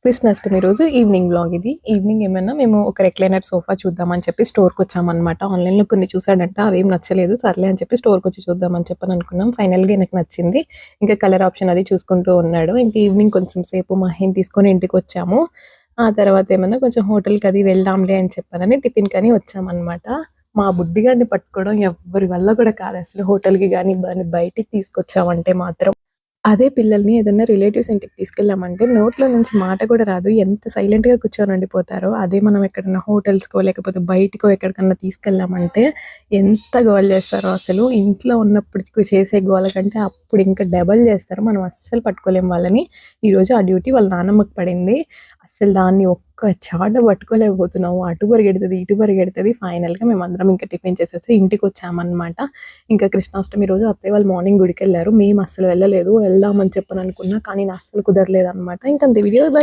కృష్ణాష్టమి రోజు evening vlog ఇది. Evening ఏమన్నా మేము ఒక రెక్లైనర్ సోఫా చూద్దామని చెప్పి స్టోర్‌కి వచ్చామన్నమాట. ఆన్‌లైన్‌లో కొన్ని చూసాడంట, అవేం నచ్చలేదు. సర్లే అని చెప్పి స్టోర్‌కొచ్చి చూద్దామని చెప్పని అనుకున్నాం. ఫైనల్‌గా ఈయనకు నచ్చింది. ఇంకా కలర్ ఆప్షన్ అది చూసుకుంటూ ఉన్నాడు. ఇంక ఈవినింగ్ కొంచెం సేపు మహేని తీసుకొని ఇంటికొచ్చాము. ఆ తర్వాత ఏమన్నా కొంచెం హోటల్‌కి అది వెళ్దాంలే అని చెప్పానని టిఫిన్‌కని వచ్చామన్నమాట. మా బుడ్డిగాడిని పట్టుకోవడం ఎవ్వరి వల్ల కూడా కాదసలు. హోటల్‌కి గాని, బయటికి తీసుకొచ్చామంటే మాత్రం. అదే పిల్లల్ని ఏదన్నా రిలేటివ్స్ ఇంటికి తీసుకెళ్ళామంటే నోట్లో నుంచి మాట కూడా రాదు. ఎంత సైలెంట్‌గా కూర్చొని ఉండిపోతారో. అదే మనం ఎక్కడన్నా హోటల్స్‌కో లేకపోతే బయటికో ఎక్కడికన్నా తీసుకెళ్ళామంటే ఎంత గోల చేస్తారో అసలు. ఇంట్లో ఉన్నప్పుడు చేసే గోల కంటే అప్పుడు ఇంకా డబల్ చేస్తారు. మనం అస్సలు పట్టుకోలేం వాళ్ళని. ఈరోజు ఆ డ్యూటీ వాళ్ళ నానమ్మకి పడింది. అసలు దాన్ని ఒక్క చాట పట్టుకోలేకపోతున్నాము. అటు పరిగెడుతది, ఇటు పరిగెడుతది. ఫైనల్‌గా మేమందరం ఇంకా టిఫిన్ చేసేసి ఇంటికొచ్చామన్నమాట. ఇంకా కృష్ణాష్టమి రోజు అత్తయ్య వాళ్ళు మార్నింగ్ గుడికెళ్లారు. మేము అస్సలు వెళ్ళలేదు. వెళ్దామని చెప్పననుకున్నా. కానీ నా అస్సలు కుదరలేదన్నమాట. ఇంకంతే వీడియో. బై.